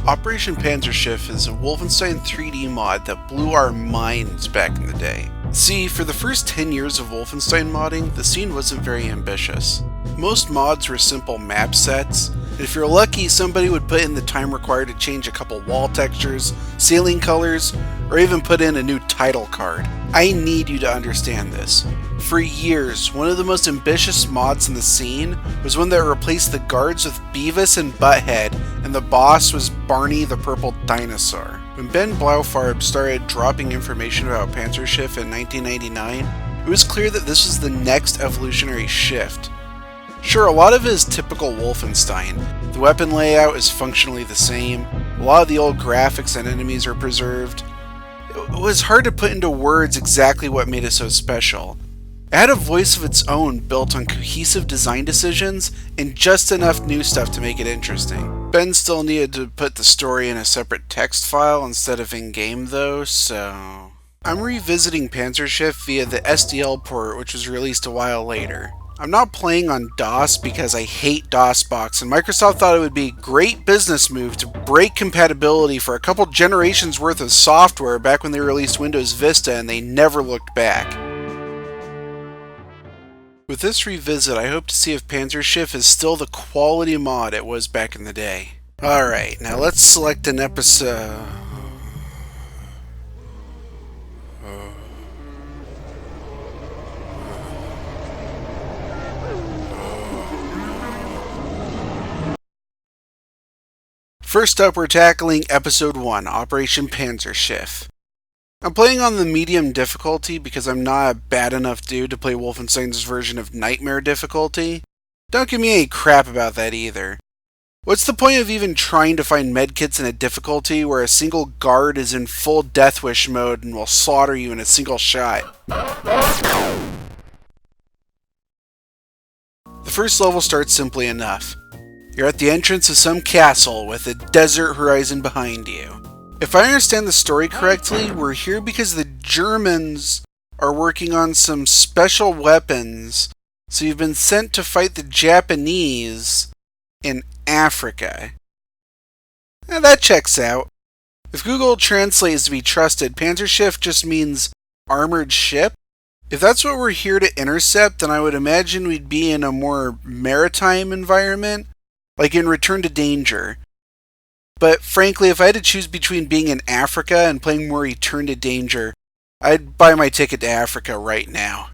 Operation Panzerschiff is a Wolfenstein 3D mod that blew our minds back in the day. See, for the first 10 years of Wolfenstein modding, the scene wasn't very ambitious. Most mods were simple map sets, and if you're lucky, somebody would put in the time required to change a couple wall textures, ceiling colors, or even put in a new title card. I need you to understand this. For years, one of the most ambitious mods in the scene was one that replaced the guards with Beavis and Butthead, and the boss was Barney the Purple Dinosaur. When Ben Blaufarb started dropping information about Panzerschiff in 1999, it was clear that this was the next evolutionary shift. Sure, a lot of it is typical Wolfenstein. The weapon layout is functionally the same, a lot of the old graphics and enemies are preserved. It was hard to put into words exactly what made it so special. It had a voice of its own built on cohesive design decisions and just enough new stuff to make it interesting. Ben still needed to put the story in a separate text file instead of in-game though, so... I'm revisiting Panzerschiff via the SDL port, which was released a while later. I'm not playing on DOS because I hate DOSBox, and Microsoft thought it would be a great business move to break compatibility for a couple generations worth of software back when they released Windows Vista, and they never looked back. With this revisit, I hope to see if Panzerschiff is still the quality mod it was back in the day. Alright, now let's select an episode... First up, we're tackling Episode 1, Operation Panzerschiff. I'm playing on the medium difficulty because I'm not a bad enough dude to play Wolfenstein's version of Nightmare difficulty. Don't give me any crap about that either. What's the point of even trying to find medkits in a difficulty where a single guard is in full Death Wish mode and will slaughter you in a single shot? The first level starts simply enough. You're at the entrance of some castle with a desert horizon behind you. If I understand the story correctly, we're here because the Germans are working on some special weapons, so you've been sent to fight the Japanese in Africa. Now that checks out. If Google Translate is to be trusted, Panzerschiff just means armored ship. If that's what we're here to intercept, then I would imagine we'd be in a more maritime environment, like in Return to Danger. But frankly, if I had to choose between being in Africa and playing more Return to Danger, I'd buy my ticket to Africa right now.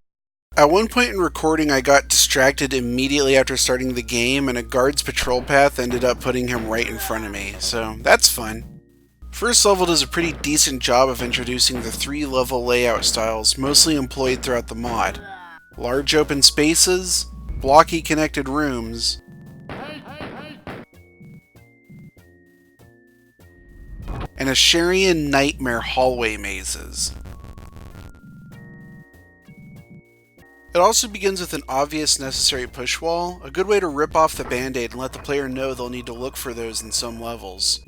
At one point in recording, I got distracted immediately after starting the game, and a guard's patrol path ended up putting him right in front of me, so that's fun. First level does a pretty decent job of introducing the 3 level layout styles mostly employed throughout the mod. Large open spaces, blocky connected rooms, and Hungarian nightmare hallway mazes. It also begins with an obvious necessary push wall, a good way to rip off the band-aid and let the player know they'll need to look for those in some levels.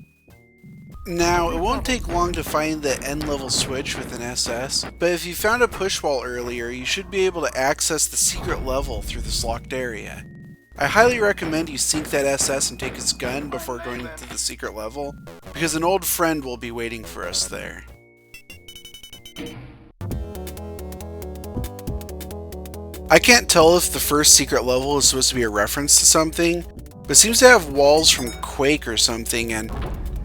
Now, it won't take long to find the end level switch with an SS, but if you found a push wall earlier, you should be able to access the secret level through this locked area. I highly recommend you sink that SS and take his gun before going to the secret level, because an old friend will be waiting for us there. I can't tell if the first secret level is supposed to be a reference to something, but it seems to have walls from Quake or something, and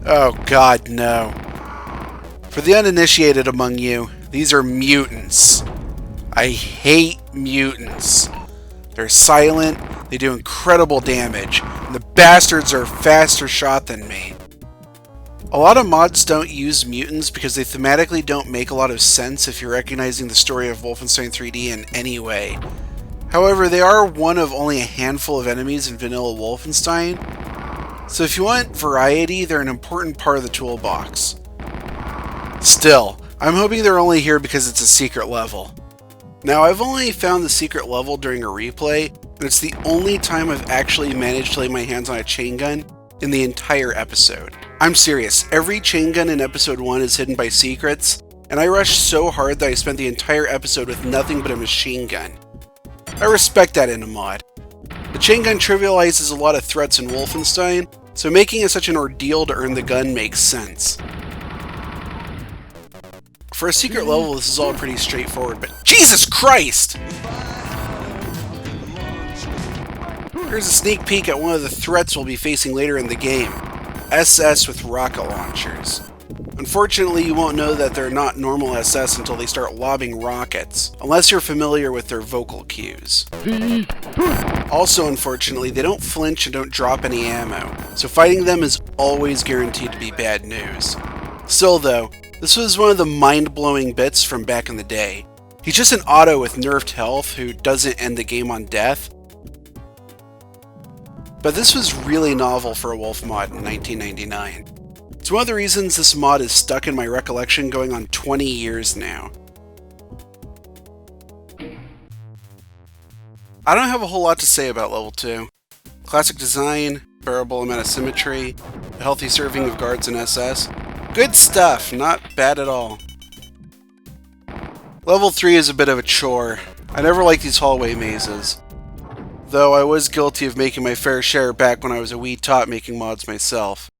oh god, no. For the uninitiated among you, these are mutants. I hate mutants. They're silent, they do incredible damage, and the bastards are faster shot than me. A lot of mods don't use mutants because they thematically don't make a lot of sense if you're recognizing the story of Wolfenstein 3D in any way. However, they are one of only a handful of enemies in vanilla Wolfenstein, so if you want variety, they're an important part of the toolbox. Still, I'm hoping they're only here because it's a secret level. Now, I've only found the secret level during a replay, and it's the only time I've actually managed to lay my hands on a chain gun in the entire episode. I'm serious, every chain gun in episode 1 is hidden by secrets, and I rushed so hard that I spent the entire episode with nothing but a machine gun. I respect that in a mod. The chain gun trivializes a lot of threats in Wolfenstein, so making it such an ordeal to earn the gun makes sense. For a secret level, this is all pretty straightforward, but Jesus Christ! Here's a sneak peek at one of the threats we'll be facing later in the game. SS with rocket launchers. Unfortunately, you won't know that they're not normal SS until they start lobbing rockets, unless you're familiar with their vocal cues. Also, unfortunately, they don't flinch and don't drop any ammo, so fighting them is always guaranteed to be bad news. Still though, this was one of the mind-blowing bits from back in the day. He's just an auto with nerfed health who doesn't end the game on death. But this was really novel for a Wolf mod in 1999. It's one of the reasons this mod is stuck in my recollection going on 20 years now. I don't have a whole lot to say about level 2. Classic design, bearable amount of symmetry, a healthy serving of guards and SS. Good stuff, not bad at all. Level 3 is a bit of a chore. I never liked these hallway mazes. Though I was guilty of making my fair share back when I was a wee tot making mods myself.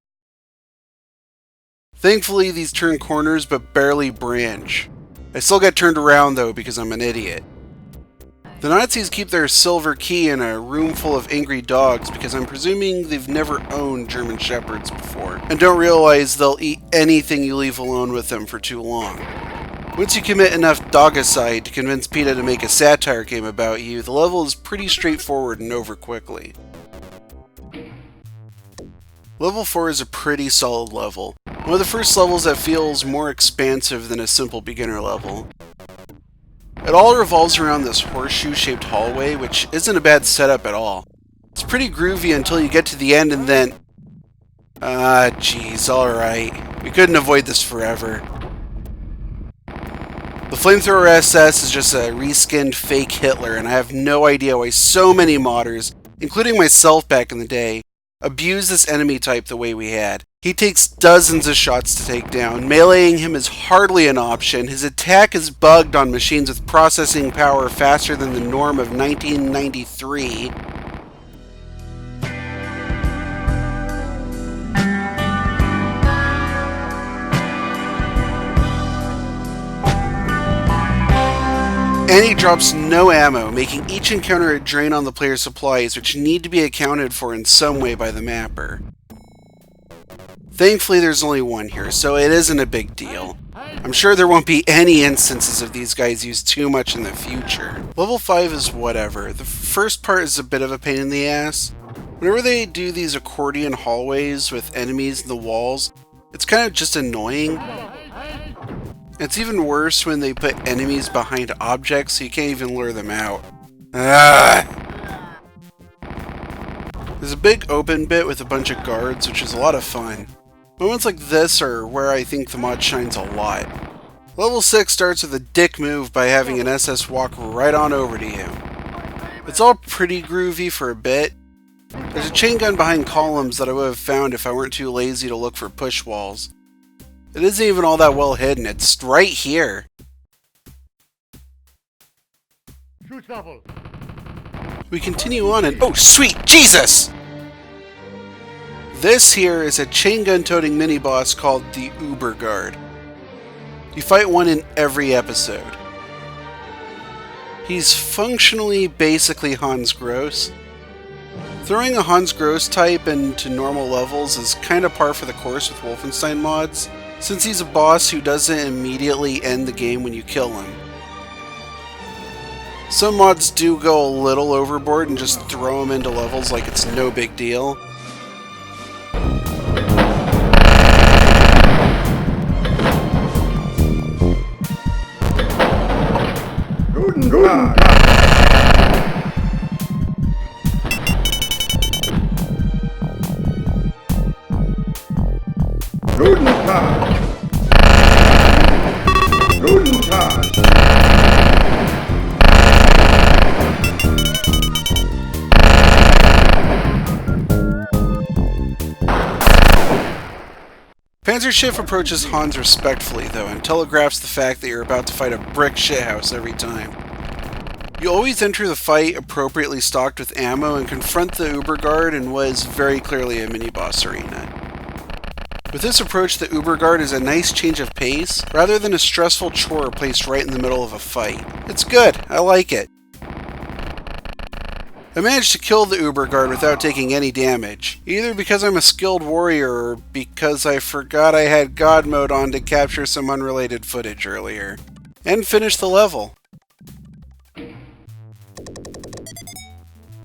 Thankfully, these turn corners but barely branch. I still get turned around though because I'm an idiot. The Nazis keep their silver key in a room full of angry dogs because I'm presuming they've never owned German Shepherds before, and don't realize they'll eat anything you leave alone with them for too long. Once you commit enough dogicide to convince PETA to make a satire game about you, the level is pretty straightforward and over quickly. Level 4 is a pretty solid level. One of the first levels that feels more expansive than a simple beginner level. It all revolves around this horseshoe-shaped hallway, which isn't a bad setup at all. It's pretty groovy until you get to the end and then... jeez, alright. We couldn't avoid this forever. The Flamethrower SS is just a reskinned fake Hitler, and I have no idea why so many modders, including myself back in the day, abuse this enemy type the way we had. He takes dozens of shots to take down. Meleeing him is hardly an option. His attack is bugged on machines with processing power faster than the norm of 1993. And he drops no ammo, making each encounter a drain on the player's supplies, which need to be accounted for in some way by the mapper. Thankfully there's only one here, so it isn't a big deal. I'm sure there won't be any instances of these guys used too much in the future. Level 5 is whatever. The first part is a bit of a pain in the ass. Whenever they do these accordion hallways with enemies in the walls, it's kind of just annoying. It's even worse when they put enemies behind objects so you can't even lure them out. There's a big open bit with a bunch of guards, which is a lot of fun. Moments like this are where I think the mod shines a lot. Level 6 starts with a dick move by having an SS walk right on over to you. It's all pretty groovy for a bit. There's a chain gun behind columns that I would have found if I weren't too lazy to look for push walls. It isn't even all that well hidden, it's right here. We continue on and oh sweet Jesus! This here is a chain gun toting mini-boss called the Uber Guard. You fight one in every episode. He's functionally basically Hans Gross. Throwing a Hans Gross type into normal levels is kind of par for the course with Wolfenstein mods, since he's a boss who doesn't immediately end the game when you kill him. Some mods do go a little overboard and just throw him into levels like it's no big deal. Guten Tag. Guten Tag. Guten Tag. Panzerschiff approaches Hans respectfully, though, and telegraphs the fact that you're about to fight a brick shithouse every time. You always enter the fight appropriately stocked with ammo and confront the Uber guard in what is very clearly a mini-boss arena. With this approach, the Uber guard is a nice change of pace, rather than a stressful chore placed right in the middle of a fight. It's good, I like it. I managed to kill the Uber guard without taking any damage, either because I'm a skilled warrior or because I forgot I had God mode on to capture some unrelated footage earlier. And finished the level.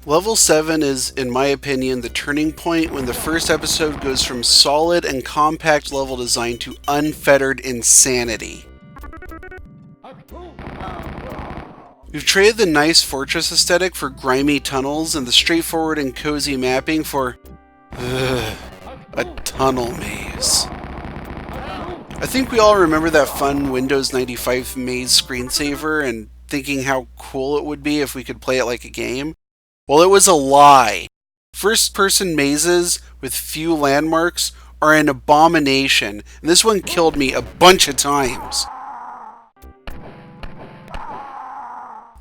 Level 7 is, in my opinion, the turning point when the first episode goes from solid and compact level design to unfettered insanity. We've traded the nice fortress aesthetic for grimy tunnels and the straightforward and cozy mapping for a tunnel maze. I think we all remember that fun Windows 95 maze screensaver and thinking how cool it would be if we could play it like a game. Well, it was a lie. First-person mazes with few landmarks are an abomination, and this one killed me a bunch of times.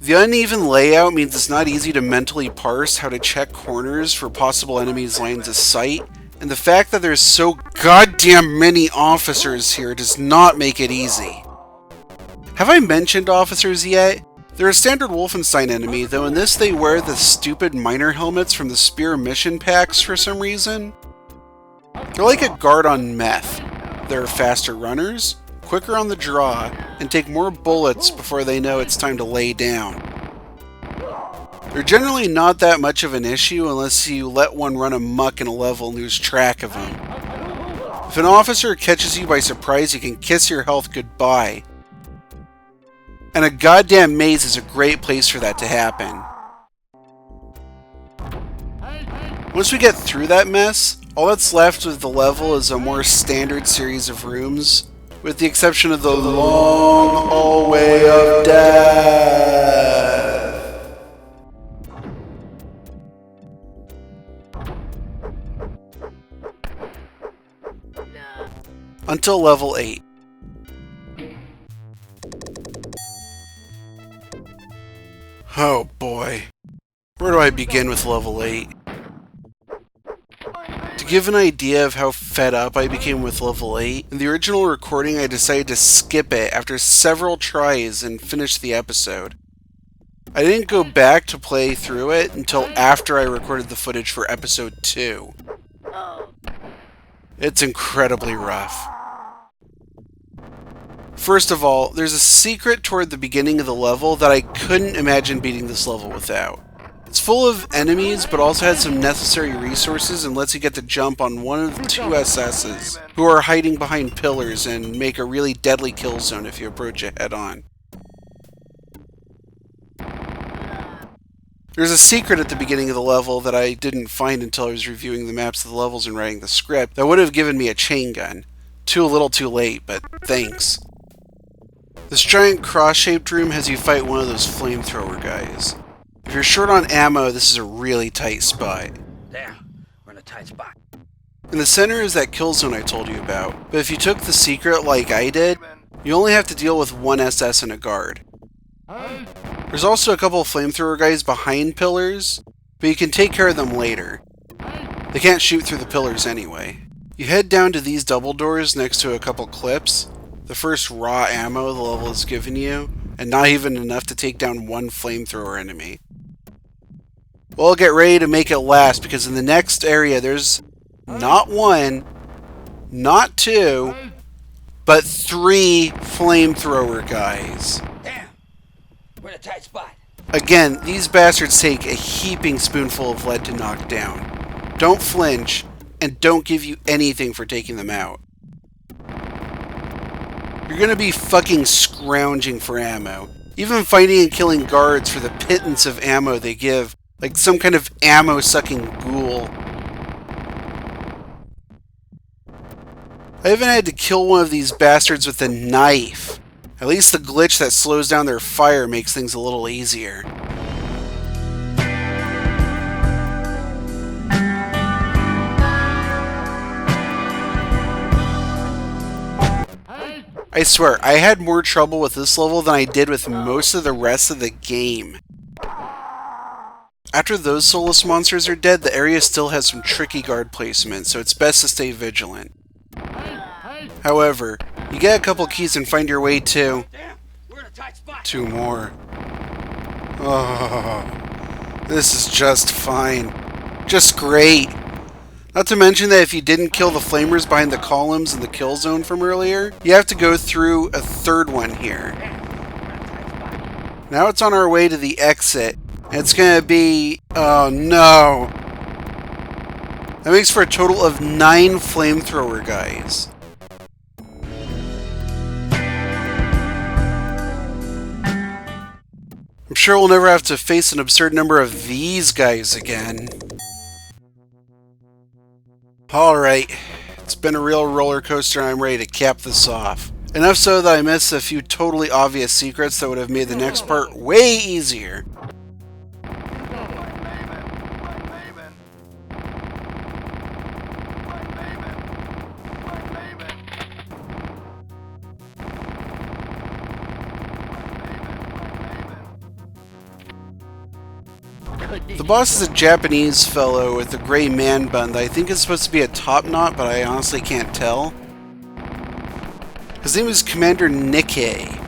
The uneven layout means it's not easy to mentally parse how to check corners for possible enemies' lines of sight, and the fact that there's so goddamn many officers here does not make it easy. Have I mentioned officers yet? They're a standard Wolfenstein enemy, though in this they wear the stupid miner helmets from the Spear mission packs for some reason. They're like a guard on meth. They're faster runners, quicker on the draw, and take more bullets before they know it's time to lay down. They're generally not that much of an issue unless you let one run amok in a level and lose track of them. If an officer catches you by surprise, you can kiss your health goodbye. And a goddamn maze is a great place for that to happen. Once we get through that mess, all that's left of the level is a more standard series of rooms, with the exception of the long hallway of death. Until level 8. Oh boy, where do I begin with level 8? To give an idea of how fed up I became with level 8, in the original recording I decided to skip it after several tries and finish the episode. I didn't go back to play through it until after I recorded the footage for episode 2. It's incredibly rough. First of all, there's a secret toward the beginning of the level that I couldn't imagine beating this level without. It's full of enemies, but also has some necessary resources and lets you get the jump on one of the two SS's, who are hiding behind pillars and make a really deadly kill zone if you approach it head on. There's a secret at the beginning of the level that I didn't find until I was reviewing the maps of the levels and writing the script that would have given me a chain gun. A little too late, but thanks. This giant cross-shaped room has you fight one of those flamethrower guys. If you're short on ammo, this is a really tight spot. There, we're in a tight spot. In the center is that kill zone I told you about, but if you took the secret like I did, you only have to deal with one SS and a guard. There's also a couple of flamethrower guys behind pillars, but you can take care of them later. They can't shoot through the pillars anyway. You head down to these double doors next to a couple clips, the first raw ammo the level has given you, and not even enough to take down one flamethrower enemy. Well, get ready to make it last, because in the next area there's not one, not two, but 3 flamethrower guys. Damn, we're in a tight spot. Again, these bastards take a heaping spoonful of lead to knock down. Don't flinch, and don't give you anything for taking them out. You're gonna be fucking scrounging for ammo. Even fighting and killing guards for the pittance of ammo they give, like some kind of ammo-sucking ghoul. I even had to kill one of these bastards with a knife. At least the glitch that slows down their fire makes things a little easier. I swear, I had more trouble with this level than I did with most of the rest of the game. After those soulless monsters are dead, the area still has some tricky guard placement, so it's best to stay vigilant. However, you get a couple keys and find your way to... Damn, we're in a tight spot. 2 more. Oh, this is just fine. Just great. Not to mention that if you didn't kill the flamers behind the columns in the kill zone from earlier, you have to go through a 3rd one here. Now it's on our way to the exit. And it's gonna be... oh no. That makes for a total of 9 flamethrower guys. I'm sure we'll never have to face an absurd number of these guys again. Alright, it's been a real roller coaster and I'm ready to cap this off. Enough so that I missed a few totally obvious secrets that would have made the next part way easier. The boss is a Japanese fellow with a gray man bun that I think is supposed to be a top knot, but I honestly can't tell. His name is Commander Nikkei,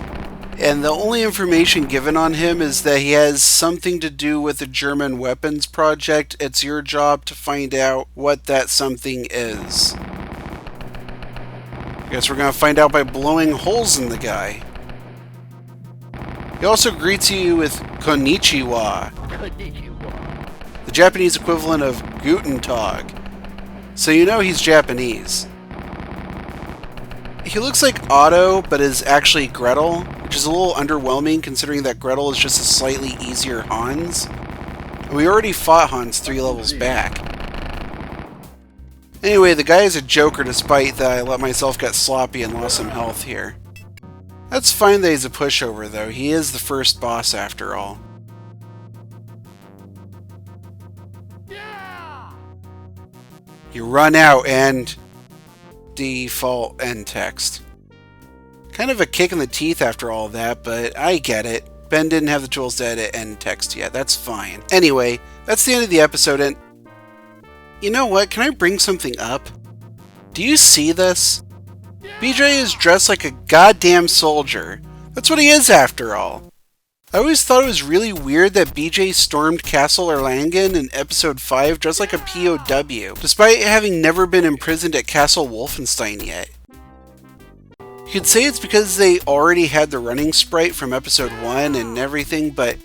and the only information given on him is that he has something to do with the German weapons project. It's your job to find out what that something is. I guess we're gonna find out by blowing holes in the guy. He also greets you with Konnichiwa, the Japanese equivalent of Guten Tag, so you know he's Japanese. He looks like Otto, but is actually Gretel, which is a little underwhelming considering that Gretel is just a slightly easier Hans. And we already fought Hans 3 levels back. Anyway, the guy is a joker despite that I let myself get sloppy and lost some health here. That's fine that he's a pushover though, he is the first boss after all. You run out and... default end text. Kind of a kick in the teeth after all that, but I get it. Ben didn't have the tools to edit end text yet, that's fine. Anyway, that's the end of the episode, and... you know what, can I bring something up? Do you see this? BJ is dressed like a goddamn soldier. That's what he is after all. I always thought it was really weird that BJ stormed Castle Erlangen in episode 5 dressed like a POW, despite having never been imprisoned at Castle Wolfenstein yet. You could say it's because they already had the running sprite from episode 1 and everything, but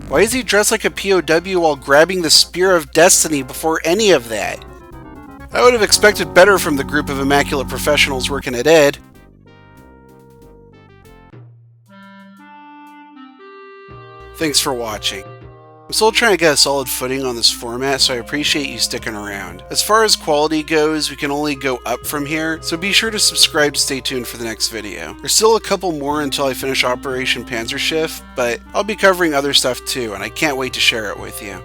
why is he dressed like a POW while grabbing the Spear of Destiny before any of that? I would have expected better from the group of immaculate professionals working at Ed. Thanks for watching. I'm still trying to get a solid footing on this format, so I appreciate you sticking around. As far as quality goes, we can only go up from here, so be sure to subscribe to stay tuned for the next video. There's still a couple more until I finish Operation Panzerschiff, but I'll be covering other stuff too, and I can't wait to share it with you.